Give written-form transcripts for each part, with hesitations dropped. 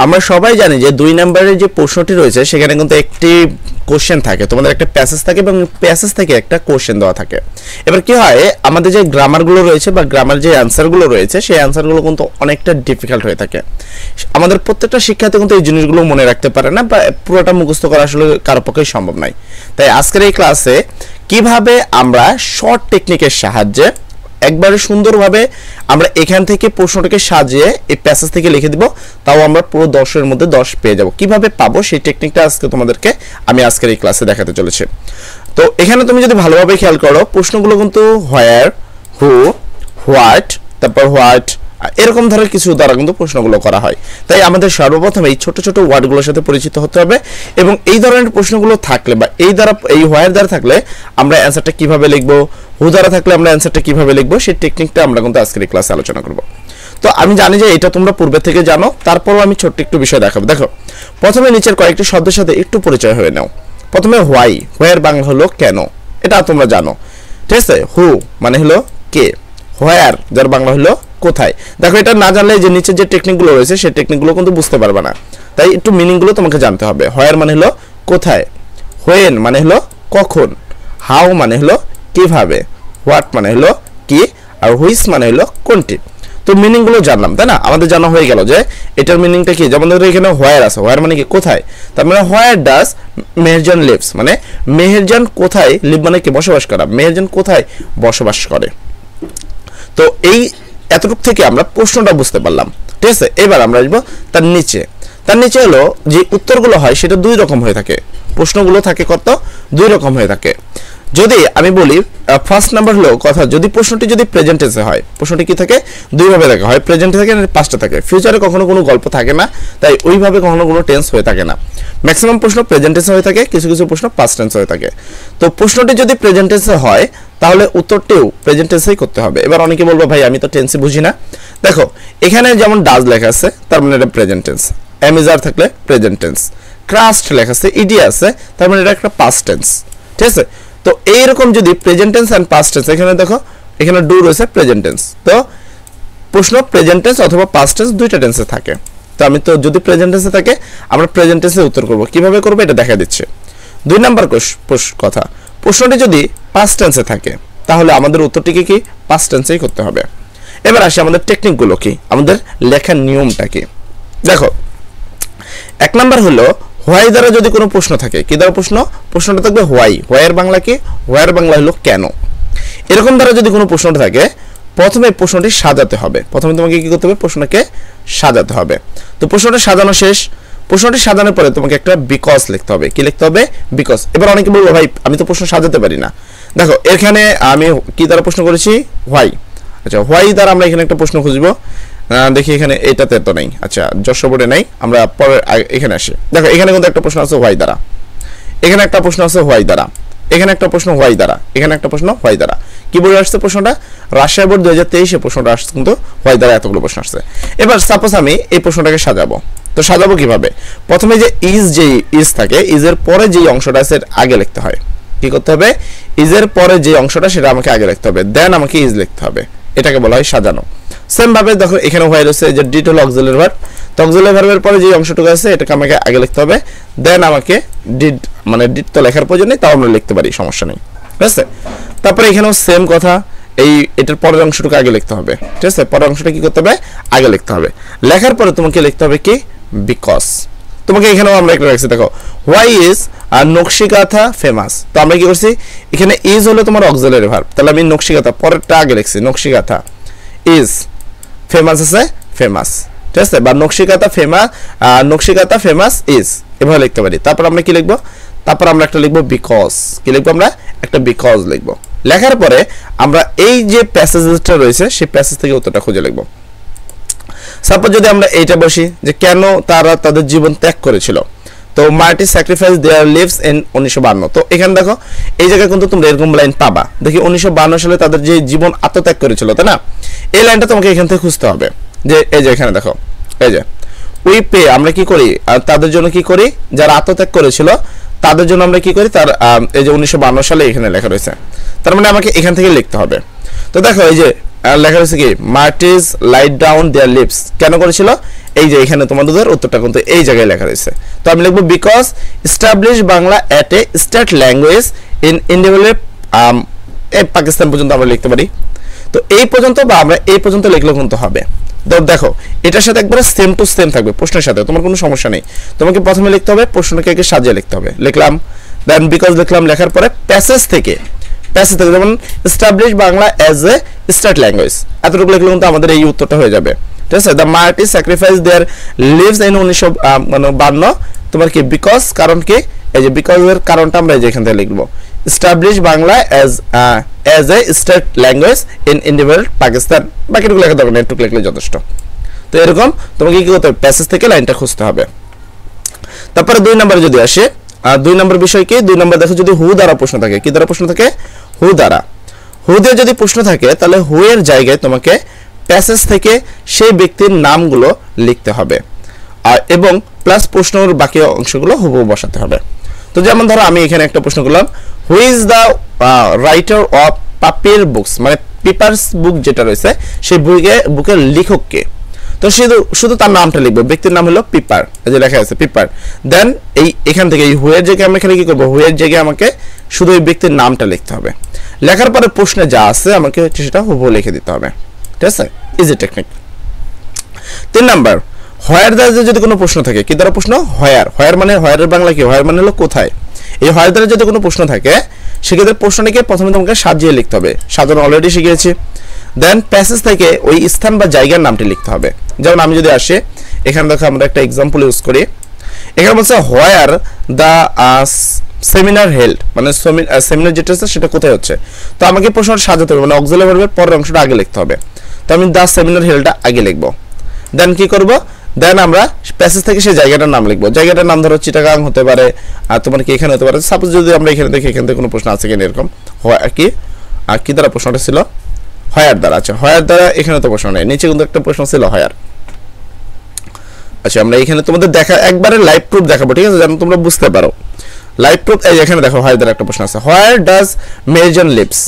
আমরা সবাই জানি যে 2 নম্বরের যে প্রশ্নটি রয়েছে সেখানে কিন্তু একটি কোশ্চেন থাকে, তোমাদের একটা প্যাসেজ থাকে এবং প্যাসেজ থেকে একটা কোশ্চেন দেওয়া থাকে। এবার কি হয়, আমাদের যে গ্রামারগুলো রয়েছে বা গ্রামার যে অ্যান্সারগুলো রয়েছে সেই অ্যান্সারগুলো কিন্তু অনেকটা ডিফিকাল্ট হয়ে থাকে। আমাদের প্রত্যেকটা শিক্ষার্থী কিন্তু এই জিনিসগুলো মনে রাখতে পারে না বা পুরোটা মুখস্থ করা আসলে কারো পক্ষেই সম্ভব নয়। তাই আজকের এই ক্লাসে কিভাবে আমরা শর্ট টেকনিকের সাহায্যে একবারে সুন্দরভাবে আমরা এখান থেকে প্রশ্নটাকে সাজিয়ে এই প্যাসেজ থেকে লিখে দিব, তাও আমরা পুরো 10 এর মধ্যে 10 পেয়ে যাব। কিভাবে পাবো সেই টেকনিকটা আজকে তোমাদেরকে আমি আজকের এই ক্লাসে দেখাতে চলেছি। তো এখানে তুমি যদি ভালোভাবে খেয়াল করো, প্রশ্নগুলো কিন্তু হোয়ার, হু, হোয়াট, তারপর হোয়াট এরকম ধরনের কিছু দ্বারা কিন্তু প্রশ্নগুলো করা হয়। তাই আমাদের সর্বপ্রথম এই ছোট ছোট ওয়ার্ডগুলোর সাথে পরিচিত হতে হবে এবং এই ধরনের প্রশ্নগুলো থাকলে বা এই হোয়ার দ্বারা থাকলে আমরা অ্যান্সারটা কিভাবে লিখবো, হু দ্বারা থাকলে আমরা অ্যান্সারটা কিভাবে লিখবো সেই টেকনিকটা আমরা কিন্তু আজকের এই ক্লাসে আলোচনা করব। তো আমি জানি যে এটা তোমরা পূর্বে থেকে জানো, তারপরও আমি ছোট্ট একটু বিষয় দেখাবো। দেখো, প্রথমে নিচের কয়েকটি শব্দের সাথে একটু পরিচয় হয়ে নাও। প্রথমে হোয়ার বাংলা হলো কেন, এটা তোমরা জানো, ঠিক আছে। হু মানে হলো কে, হোয়ার যার বাংলা হলো কোথায়। দেখো, এটা না জানলে যে নিচে যে টেকনিকগুলো রয়েছে সেই টেকনিকগুলো কিন্তু বুঝতে পারবে না, তাই একটু মিনিংগুলো তোমাকে জানতে হবে। হোয়ার মানে হলো কোথায়, হোয়েন মানে হলো কখন, হাউ মানে হলো কিভাবে, হোয়াট মানে হলো কি, আর হুইচ মানে হলো কোনটি। তো মিনিংগুলো জানলাম, তাই না? আমাদের জানা হয়ে গেল যে এটার মিনিংটা কি। যেমন ধরো এখানে হোয়ার আছে, হোয়ার মানে কি কোথায়, তার মানে হোয়ার ডাজ মেহেরজান লিভস, মানে মেহেরজান কোথায়, লিভ মানে কি বসবাস করা, মেহেরজান কোথায় বসবাস করে। তো এই এতটুক থেকে আমরা প্রশ্নটা বুঝতে পারলাম, ঠিক আছে। এবার আমরা আসবো তার নিচে। তার নিচে হলো যে উত্তরগুলো হয় সেটা 2 রকম হয়ে থাকে, প্রশ্নগুলো থাকে কত 2 রকম হয়ে থাকে। যদি আমি বলি ফার্স্ট নাম্বার হলো কথা, যদি প্রশ্নটি যদি প্রেজেন্ট টেন্সে হয়, প্রশ্নটি কি থাকে 2 ভাবে থাকে, হয় প্রেজেন্টে থাকে না পাস্টে থাকে। ফিউচারে কখনো কোনো গল্প থাকে না, তাই ওইভাবে কখনো কোনো টেন্স হয়ে থাকে না। ম্যাক্সিমাম প্রশ্ন প্রেজেন্ট টেন্সে হয়ে থাকে, কিছু কিছু প্রশ্ন পাস্ট টেন্সে হয়ে থাকে। তো প্রশ্নটি যদি প্রেজেন্ট টেন্সে হয় তাহলে উত্তরটিও প্রেজেন্ট টেন্সেই করতে হবে। এবার অনেকে বলবো ভাই আমি তো টেন্সই বুঝি না। দেখো, এখানে যেমন ডাজ লেখা আছে তার মানে এটা প্রেজেন্ট টেন্স, অ্যামিজার থাকলে প্রেজেন্ট টেন্স, ক্রাস্ট লেখা আছে, ইডি আছে, তার মানে এটা একটা পাস্ট টেন্স, ঠিক আছে। তো এইরকম যদি present tense and past tense, এখানে দেখো এখানে ডু রয়েছে প্রেজেন্ট টেন্স, তো প্রশ্ন প্রেজেন্ট টেন্স অথবা পাস্ট টেন্স দুইটা টেন্সে থাকে। তো আমি তো যদি প্রেজেন্ট টেন্সে থাকে আমরা প্রেজেন্ট টেন্সে উত্তর করব। কিভাবে করব এটা দেখা দিচ্ছে। 2 নাম্বার কথা, প্রশ্নটি যদি পাস্ট টেন্সে থাকে তাহলে আমাদের উত্তরটিকে কি পাস্ট টেন্সেই করতে হবে। এবার আসি আমাদের টেকনিকগুলো কি, আমাদের লেখার নিয়মটা কি। দেখো, 1 নাম্বার হলো হোয়াই দ্বারা যদি কোনো প্রশ্ন থাকে, কি দ্বারা প্রশ্নটা থাকবে হোয়াই, হোয়াইয়ের বাংলা কি, হোয়াইয়ের বাংলা হলো কেন। এরকম দ্বারা যদি কোনো প্রশ্নটা থাকে প্রথমে প্রশ্নটি সাজাতে হবে। প্রথমে তোমাকে কি করতে হবে, প্রশ্নকে সাজাতে হবে। তো প্রশ্নটা সাজানো শেষ, প্রশ্নটি সাজানোর পরে তোমাকে একটা বিকজ লিখতে হবে। কি লিখতে হবে, বিকজ। এবার অনেকে বলবো ভাই আমি তো প্রশ্ন সাজাতে পারি না। দেখো, এখানে আমি কি দ্বারা প্রশ্ন করেছি, হোয়াই। আচ্ছা, হোয়াই দ্বারা আমরা এখানে একটা প্রশ্ন খুঁজবো, দেখি এখানে এটাতে তো নেই, আচ্ছা যশোর বোর্ডে নেই, আমরা পরে এখানে আসি। দেখো, এখানে কিন্তু একটা প্রশ্ন আছে হোয়াই দ্বারা, এখানে একটা প্রশ্ন আছে হোয়াই দ্বারা, এখানে একটা প্রশ্ন হোয়াই দ্বারা, এখানে একটা প্রশ্ন হোয়াই দ্বারা। কি বোর্ডে আসছে প্রশ্নটা, রাজশাহী বোর্ড 2023 প্রশ্নটা আসছে কিন্তু হোয়াই দ্বারা এতগুলো প্রশ্ন আসছে। এবার সাপোজ আমি এই প্রশ্নটাকে সাজাবো, তো সাজাবো কিভাবে, প্রথমে যে ইজ থাকে, ইজের পরে যে অংশটা আছে আগে লিখতে হয়। কি করতে হবে, ইজের পরে যে অংশটা সেটা আমাকে আগে লিখতে হবে, দেন আমাকে ইজ লিখতে হবে, এটাকে বলা হয় সাজানো। সেম ভাবে দেখো এখানে হোয়াই রয়েছে, যে ডিড হলো অক্সিলারি ভার্ব, তো অক্সিলারি ভার্বের পরে যে অংশটুকু আছে এটাকে আমাকে আগে লিখতে হবে, দেন আমাকে ডিড, মানে ডিড তো লেখার প্রয়োজন নেই, তাও আমরা লিখতে পারি, সমস্যা নেই, ঠিক আছে। তারপরে এখানেও সেম কথা, এটার পরের অংশটুকু আগে লিখতে হবে, ঠিক আছে। পরের অংশটা কি করতে হবে, আগে লিখতে হবে। লেখার পরে তোমাকে লিখতে হবে কি, বিকজ। তোমাকে এখানেও আমরা একটা রাখছি, দেখো হোয়াই ইজ নকশিকাঁথা ফেমাস। তো আমরা কি করছি, এখানে ইজ হলো তোমার অক্সিলারি ভার্ব, তাহলে আমি নকশিকাঁথা পরেরটা আগে লিখছি, নকশিকাঁথা ইজ, ফেমাস আছে ফেমাস, ঠিক আছে, বা নকশিকাঁথা ফেমাস ইজ, এভাবে লিখতে পারি। তারপর আমরা কি লিখবো, তারপর আমরা একটা লিখবো বিকজ। কি লিখবো, আমরা একটা বিকজ লিখবো। লেখার পরে আমরা এই যে প্যাসেজটা রয়েছে সেই প্যাসেজ থেকে উত্তরটা খুঁজে লিখবো। সাপোজ যদি আমরা এইটা বসি যে কেন তারা তাদের জীবন ত্যাগ করেছিল, তো মার্টি স্যাক্রিফাইস দেয়ার লিভস ইন 1952। তো এখানে দেখো এই জায়গায় কিন্তু তোমরা এরকম লাইন পাবা, দেখি 1952 সালে তাদের যে জীবন আত্মত্যাগ করেছিল, তাই না। এই লাইনটা তোমাকে এখান থেকে খুঁজতে হবে, যে এই যে এখানে দেখো, এই যে উই পে, আমরা কি করি, তাদের জন্য কি করি, যারা আত্মত্যাগ করেছিল তাদের জন্য আমরা কি করি, তার এই যে 1952 সালে এখানে লেখা রয়েছে, তার মানে আমাকে এখান থেকে লিখতে হবে। তো দেখো এই যে লেখা রয়েছে কি, মার্টিজ লাইট ডাউন দেয়ার লিভস, কেন করেছিল, এই যে এখানে তোমাদের উত্তরটা কিন্তু এই জায়গায় লেখা রয়েছে। তো আমি লিখবো because establish Bangla at a state language in ইনডেভেলপ পাকিস্তান পর্যন্ত আমরা লিখতে পারি। তো এই পর্যন্ত বা আমরা এই পর্যন্ত লিখলেও কিন্তু হবে। তো দেখো এটার সাথে একবারে সেম টু সেম থাকবে প্রশ্নের সাথে, তোমার কোনো সমস্যা নেই। তোমাকে প্রথমে লিখতে হবে, প্রশ্নকে আগে সাজিয়ে লিখতে হবে। লিখলাম, দেন বিকজ লিখলাম, লেখার পরে প্যাসেজ থেকে যেমন establish Bangla as a state language, এতটুকু লিখলে কিন্তু আমাদের এই উত্তরটা হয়ে যাবে। ঠিক আছে, the Marathi sacrifice their lives in 1952, তোমার কি বিকজ, কারণ কি, এই যে বিকজ এর কারণটা আমরা এই যে এখান থেকে লিখবো, establish Bangla as a state language in independent Pakistan, বাকিটুকু লেখা দরকার নেই, একটু লিখলে যথেষ্ট। তো এরকম তোমাকে কি করতে হবে, প্যাসেজ থেকে লাইনটা খুঁজতে হবে। তারপরে 2 নম্বরে যদি আসে, 2 নম্বর বিষয় কি, 2 নম্বর দেখো যদি হু দ্বারা প্রশ্ন থাকে, কি দ্বারা প্রশ্ন থাকে, হু দ্বারা, হু দিয়ে যদি প্রশ্ন থাকে তাহলে হু এর জায়গায় তোমাকে প্যাসেজ থেকে সেই ব্যক্তির নামগুলো লিখতে হবে এবং প্লাস প্রশ্নের বাকি অংশগুলো হুবহু বসাতে হবে। তো যেমন ধরো আমি এখানে একটা প্রশ্ন করলাম, who is the writer of পাপির বুকস, মানে পেপারস বুক যেটা রয়েছে সেই বুকের লেখক কে। তো শুধু তার নামটা লিখবো, ব্যক্তির নাম হলো পিপার, এই যে লেখা আছে পিপার। দেন এখান থেকে এই হুয়ের জায়গায় আমি এখানে কি করবো, হুয়ের জায়গায় আমাকে শুধু এই ব্যক্তির নামটা লিখতে হবে। লেখার পরে প্রশ্নে যা আছে আমাকে হচ্ছে সেটা হুবহু লিখে দিতে হবে। ঠিক আছে, ইজি টেকনিক। 3 নাম্বার, হোয়ার দ্বারা যদি কোনো প্রশ্ন থাকে, কি দ্বারা প্রশ্ন, হোয়ার, হোয়ার মানে, হোয়ারের বাংলা কি, হোয়ার মানে হলো কোথায়। এই হোয়ার দ্বারা যদি কোনো প্রশ্ন থাকে সেক্ষেত্রে প্রশ্নটিকে প্রথমে তোমাকে সাজিয়ে লিখতে হবে, সাজানো অলরেডি শিখিয়েছি। দেন প্যাসেজ থেকে ওই স্থান বা জায়গার নামটি লিখতে হবে। যেমন আমি যদি আসি এখানে দেখো আমরা একটা এক্সাম্পল ইউজ করি, এখানে বলছে হোয়ার দ্য সেমিনার হেল্ড, মানে সেমিনার যেটা আছে সেটা কোথায় হচ্ছে। তো আমাকে প্রশ্নটা সাজাতে হবে, মানে অক্সিলারি ভার্বের পরের অংশটা আগে লিখতে হবে। তো আমি দ্য সেমিনার হেল্ডটা আগে লিখবো। দেন কি করব, দেন আমরা প্যাসেজ থেকে সেই জায়গাটার নাম লিখবো। জায়গাটার নাম ধরো চিটাগাং হতে পারে, আর তোমার কি এখানে হতে পারে। সাপোজ যদি আমরা এখানে দেখি এখান থেকে কোনো প্রশ্ন আছে কিনা এরকম, কি দ্বারা প্রশ্নটা ছিল, হোয়ার দ্বারা। আচ্ছা হোয়ার দ্বারা এখানে তো প্রশ্ন নেই, নিচে কিন্তু একটা প্রশ্ন ছিল হোয়ার। আচ্ছা আমরা এখানে তোমাদের দেখা একবারে লাইভ প্রুফ দেখাবো, ঠিক আছে, যেন তোমরা বুঝতে পারো। লাইভ প্রুফ এই এখানে দেখো, হোয়ার দ্বারা একটা প্রশ্ন আছে, হোয়ার ডাজ মেহেরজান লিভস।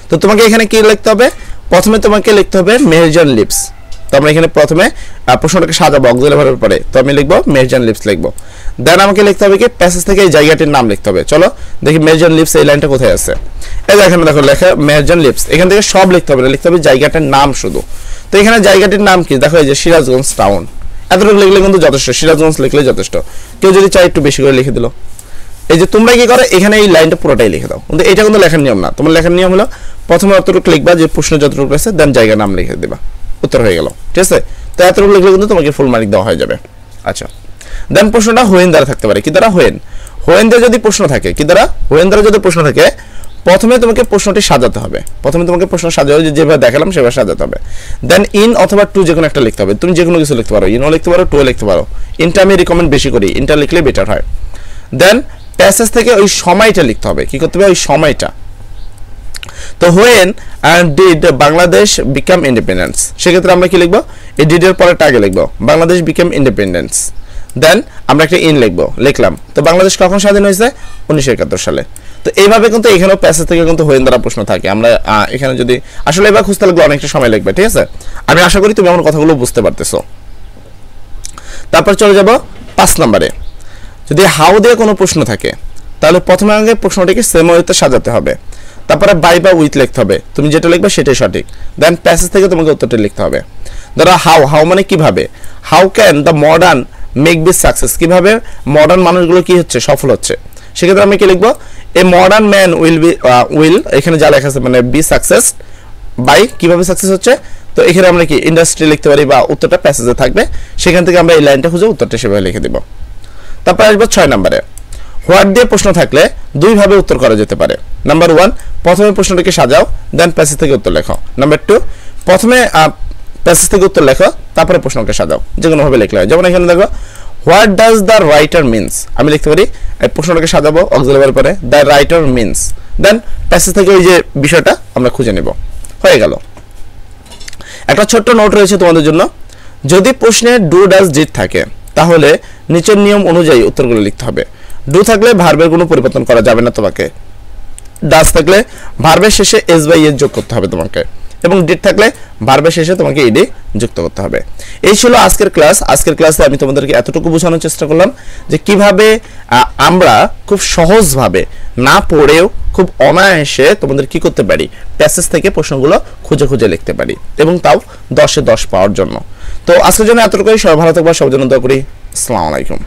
তো তোমাকে এখানে কি লিখতে হবে, প্রথমে তোমাকে লিখতে হবে মেহেরজান লিভস। তো আমরা এখানে প্রথমে প্রশ্নটাকে সাজাবো অক্সিলারি ভার্বের পরে, তো আমি লিখবো মেহেরজান লিভস লিখবো। দেন আমাকে লিখতে হবে কি, প্যাসেজ থেকে এই জায়গাটির নাম লিখতে হবে। চলো দেখি মেহেরজান লিভস এই লাইনটা কোথায় আছে, এই এখানে দেখো লেখা মেহেরজান লিভস। এখান থেকে সব লিখতে হবে না, লিখতে হবে জায়গাটার নাম শুধু। তো এখানে জায়গাটির নাম কি, দেখো এই যে সিরাজগঞ্জ টাউন, এতটুকু লিখলে কিন্তু যথেষ্ট, সিরাজগঞ্জ লিখলে যথেষ্ট। কেউ যদি চাই একটু বেশি করে লিখে দিল। এই যে তোমরা কি করো, এখানে এই লাইনটা পুরোটাই লিখে দাও, কিন্তু এটা কিন্তু লেখার নিয়ম না। তোমার লেখার নিয়ম হলো প্রথমে অতটুকু লিখবা যে প্রশ্ন যতটুকু আছে, দেন জায়গার নাম লিখে দিবা, উত্তর হয়ে গেল। ঠিক আছে, তো এতটুকু লিখলে কিন্তু তোমাকে ফুল মার্ক দেওয়া হয়ে যাবে। আচ্ছা দেন প্রশ্নটা হোয়েন দ্বারা থাকতে পারে, কি দ্বারা, হোয়েন। হোয়েন দ্বারা যদি প্রশ্ন থাকে, কি দ্বারা, হোয়েন দ্বারা যদি প্রশ্ন থাকে, প্রথমে তোমাকে প্রশ্নটি সাজাতে হবে। প্রথমে তোমাকে প্রশ্ন সাজাও, যেভাবে দেখালাম সেভাবে সাজাতে হবে। দেন ইন অথবা টু যে কোনো একটা লিখতে হবে। তুমি যে কোনো কিছু লিখতে পারো, ইনও লিখতে পারো, টুও লিখতে পারো। ইনটা আমি রিকমেন্ড বেশি করি, ইনটা লিখলে বেটার হয়। দেন প্যাসেজ থেকে ওই সময়টা লিখতে হবে, কি করতে হবে, ওই সময়টা। তো when did Bangladesh become independence, সেক্ষেত্রে আমরা কি লিখবো, এই ডিডের পরেরটা আগে লিখবো, বাংলাদেশ বিকাম ইন্ডিপেন্ডেন্স। দেন আমরা একটা ইন লিখবো, লিখলাম। তো বাংলাদেশ কখন স্বাধীন হয়েছে, 1971 সালে। তো এইভাবে কিন্তু এখানেও প্যাসেজ থেকে কিন্তু হোয়েন দ্বারা প্রশ্ন থাকে। আমরা এখানে যদি আসলে এবার খুঁজতে লাগলে অনেকটা সময় লাগবে, ঠিক আছে। আমি আশা করি তুমি আমার কথাগুলো বুঝতে পারতেছো। তারপর চলে যাব 5 নম্বরে, যদি হাউ দিয়ে কোনো প্রশ্ন থাকে তাহলে প্রথমে আগে প্রশ্নটিকে সেম ওয়েতে সাজাতে হবে, তারপরে বাই বা উইথ লিখতে হবে, তুমি যেটা লিখবে সেটাই সঠিক। দেন প্যাসেজ থেকে তোমাকে উত্তরটা লিখতে হবে। ধরো হাউ, হাউ মানে কিভাবে, how can the modern make this success, কিভাবে মডার্ন মানুষগুলো কি হচ্ছে, সফল হচ্ছে। সেক্ষেত্রে আমি কি লিখবো, এ মডার্ন ম্যান উইল এখানে যা লেখা আছে মানে বি সাকসেস বাই, কিভাবে সাকসেস হচ্ছে। তো এখানে আমরা কি ইন্ডাস্ট্রি লিখতে পারি বা উত্তরটা প্যাসেজে থাকবে, সেখান থেকে আমরা এই লাইনটা খুঁজে উত্তরটা সেভাবে লিখে দিব। তারপর আসবো 6 নম্বরে, হোয়াট দিয়ে প্রশ্ন থাকলে দুইভাবে উত্তর করা যেতে পারে। নাম্বার 1, প্রথমে প্রশ্নটাকে সাজাও, দেন প্যাসেজ থেকে উত্তর লেখো। নাম্বার 2, প্রথমে প্যাসেজ থেকে উত্তর লেখো, তারপরে প্রশ্নকে সাজাও, যে কোনো ভাবে লিখলে হয়। যেমন এখানে দেখো, what does the writer means, আমি লিখতে পারি প্রশ্নটাকে সাজাবো অক্সিলারি পরে, the writer means. Then passage থেকে ওই যে বিষয়টা আমরা খুঁজে নেব, হয়ে গেল। একটা ছোট্ট নোট রয়েছে তোমাদের জন্য, যদি প্রশ্নে ডু ডাজ ডিড থাকে তাহলে নিচের নিয়ম অনুযায়ী উত্তরগুলো লিখতে হবে। ডু থাকলে ভার্বের কোনো পরিবর্তন করা যাবে না তোমাকে, ডাজ থাকলে ভার্বের শেষে এস বাই এস যোগ করতে হবে তোমাকে। এবং ডিড থাকলে ভার্বের শেষে তোমাকে ইডি যুক্ত করতে হবে। এই ছিল আজকের ক্লাস। আজকের ক্লাসে আমি তোমাদেরকে এতটুকু বোঝানোর চেষ্টা করলাম যে কিভাবে আমরা খুব সহজভাবে না পড়েও খুব অনায়াসে তোমাদের কি করতে পারি, প্যাসেজ থেকে প্রশ্নগুলো খুঁজে খুঁজে লিখতে পারি, এবং তাও 10-এ 10 পাওয়ার জন্য। তো আজকের জন্য এতটুকুই। সবাই ভালো থাকবা, সবার জন্য দোয়া করি। আসসালামু আলাইকুম।